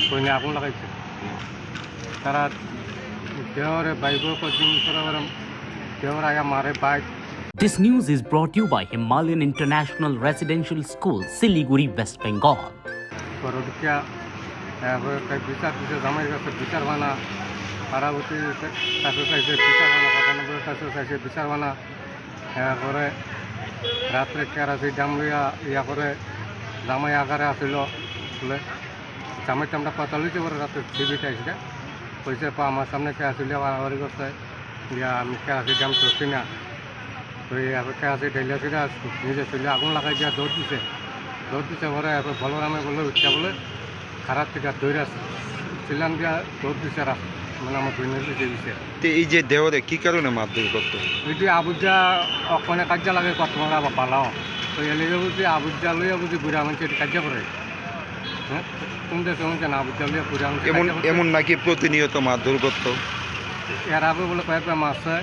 কইনে আগুন লাগাইছে তারা দেওয়ারে বাইক কোচিং করা দেওয়ার আগে মারে bike. This news is brought to you by Himalayan International Residential School, Siliguri, West Bengal. করদিকা বিচার দিছে জামাইয়ের কাছে বিচার বানা পাড়াবতী কাছে চাইছে বিচার বানা পঁচানব্বই কাছে চাইছে বিচার বানা করে রাত্রে কেরাসি দাম লইয়া ইয়া করে জামাই আকারে আসিল বলে জামাইতে আমরা কথা লইতে পারে রাত্রে টিভিতে আসলে কইছে আমার সামনে কে আসলে বাড়াবাড়ি করছে দিয়া আমি কেরাসি দাম চলছি না তো এবার কেরাসি ঢেলে ফিরে নিজে চলে আগুন লাগাই দিয়া দৌড় দিছে পরে এবার বলরামে বলে উঠতে বলে খারাপ থেকে দৌড়ে ছিলাম দিয়া দৌড় দিছে মানে আমার বইনের দিকে দিছে। এই যে দেওয়ারে কি কারণে মারধর করতো? যদি আবুজা অকনে কাজা লাগে কত আবার পালাও তো এলিগে বুঝি আবুজা লইয়া বুঝি বুড়া মানুষ কাজা করে হ্যাঁ তুমি দেখো না আবুজা লইয়া বুড়া মানুষ এমন নাকি প্রতিনিয়ত মারধর করতো? এর আগে বলে কয়েকবার মারছে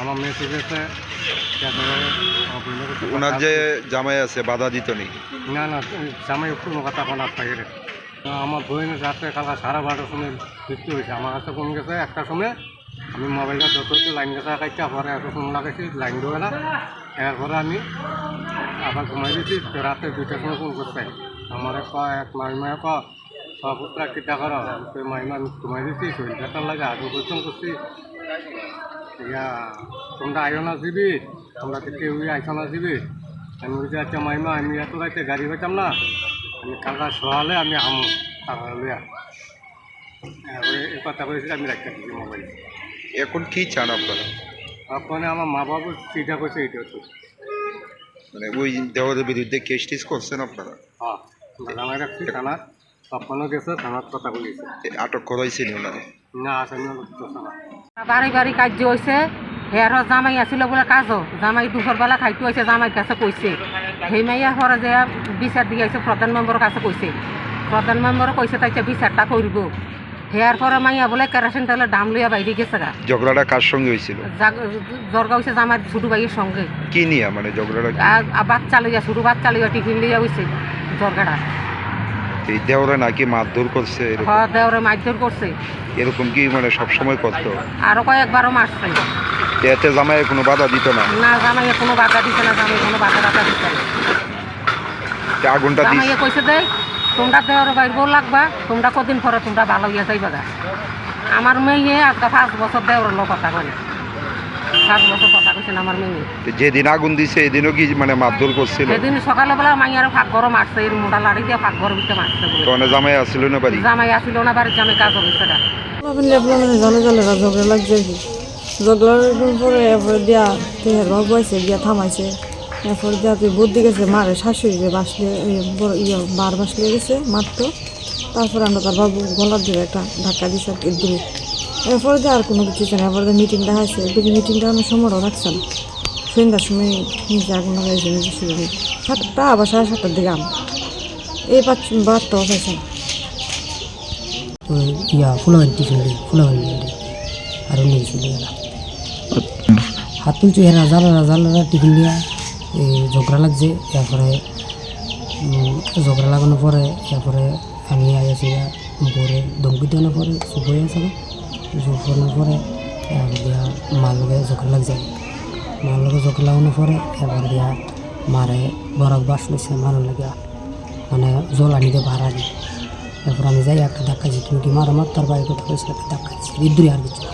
আমার মেয়ে শিখেছে ওনার যে জামাই আছে বাধা দিত নি? না না জামাই কোনো কথা কোনো থাকে আমার বইনের রাত্রে কালকা 12:30টার সময় মৃত্যু হয়েছে আমার কাছে কমে গেছে একটার সময় আমি মোবাইলটা যত লাইন গেছে কাটতে পরে এত সময় লাগাইছি লাইন দেবে না এরপরে আমি আবার ঘুমাই দিয়েছি রাতে 2টার সময় ফোন করছে আমার এক মাইমায় পুত্রা কিটা করো সেই মাইমা আমি ঘুমাই দিয়েছি শরীর ব্যথার লাগে আগে পরিশ্রম করছি ইয়া তোমরা আইও না দিবি তোমরা কেউ আইসো না দিবি আমি বলছি আচ্ছা মাইমা আমি এত রাইতে গাড়ি পাইতাম না আমি কালকা সকালে আমি আমো টাকা লইয়া এই কথা কয়েছি আমি রাখতে দিচ্ছি মোবাইল। এখন কি চান আপনারা? ওখানে আমার মা বাবু চিন্তা করছে এইটা হচ্ছে মানে ওই দেওয়ারের বিরুদ্ধে কেস টেস করছেন আপনারা? হ্যাঁ জানাই রাখছি থানার তখনও গেছে থানার কথা বলেছে। আটক করাইছেন ওনারে? না আসামি বাড়ি বাড়ি কার্য হয়েছে হেয়ারও জামাই আসিল বলে কাজও জামাই দুপুরবেলা খাইতে হয়েছে জামাইয়ের কাছে কইছে সেই মাইয়া পরে যে বিচার দিয়ে আইছে প্রধান মেম্বরের কাছে কইছে প্রধান মেম্বরে কইছে তাইতে বিচারটা করব হেয়ার পরে মাইয়া বলে কেরোসিন তেলের দাম লইয়া বাইরে গেছে গা। ঝগড়াটা কার সঙ্গে হয়েছিল? জর্গা হয়েছে জামাইয়ের ছোটো ভাইয়ের সঙ্গে। কি নিয়ে মানে ঝগড়াটা? বাচ্চা লইয়া ছোটো বাচ্চা লইয়া টিফিন লইয়া হয়েছে জর্গাটা। এই দেওরে নাকি মারধর করছে? হ্যাঁ দেওরে মারধর করছে। এরকম কি মানে সবসময় করতো? আরো কয়েকবারও মারছে। এতে জামাই কোনো বাধা দিত না? না জামাইয়ে কোনো বাধা দিছে না, জামাই কোনো বাধা দিছে না। আগুনটা জামাইয়ে কইছে দেয় তোমরা দেওয়ার বাইর লাগবা তোমরা কদিন পরে তোমরা ভালো হইয়া যাইবা গা। আমার মেয়ে আজকে 5 বছর দেওয়ার লোক কথা বলে 5 বছর কথা কইছেন আমার মেয়ে। যেদিন আগুন দিছে এদিনও কি মানে মারধর করছিল? সেদিন সকালবেলা মাইয়ার ফাঁক ঘর মারছে এর মোটা লাড়ি দিয়ে ফাঁক ঘর ভিতরে মারছে বলে। জামাই আসছিল না বাড়ি? জামাই আসিল না বাড়ির জামাই কাজ হয়েছে গা। জলে জলে ঝগড়া লাগছে ঝগড়ার পরে এরপরে দিয়া তেহের বাবু আছে দিয়া থামাইছে এরপরে দিয়া তুই বুদ্ধি গেছে মারে শাশুড়ি বাসলে বার বাসলে গেছে মারতো তারপরে আমরা তার বাবু গলার দিয়ে একটা ধাক্কা দিছে আর কি দূরে এরপরে দিয়ে আর কোনো কিছু চাই না। এরপরে মিটিংটা হয়েছে দেখি মিটিংটা আমি সময়ও রাখছেন সন্ধ্যার সময় নিজে আগুন লাগাইছে নিজে শুরু 7টা আবার 7:30টার দিকে এই বাচ্চাও পাইছেন ফুলাবাড়ি টিফিন ফুলাবাড়ি আর হাত তুলছে এরা জালারা টিফিন দিয়া ঝগড়া লাগছে। এরপরে ঝগড়া লাগানোর পরে এরপরে আমি আইয়াছি পরে ধমকি দেওয়ানোর পরে চুপ হয়ে আছে চুপ হওয়ার পরে দিয়া মার লগে ঝগড়া লাগছে মার লগে ঝগড়া লাগানোর পরে এবার দিয়া মারে বরফ বাস লইছে মারার লাগে মানে জল আনিতে ভাড়া দিই। তারপর আমি যাই একটা ধাক্কা দিচ্ছি তুমি কি মার তার বাইরে কথা কইছে একটা ধাক্কা দিচ্ছি দূরে আর কিছু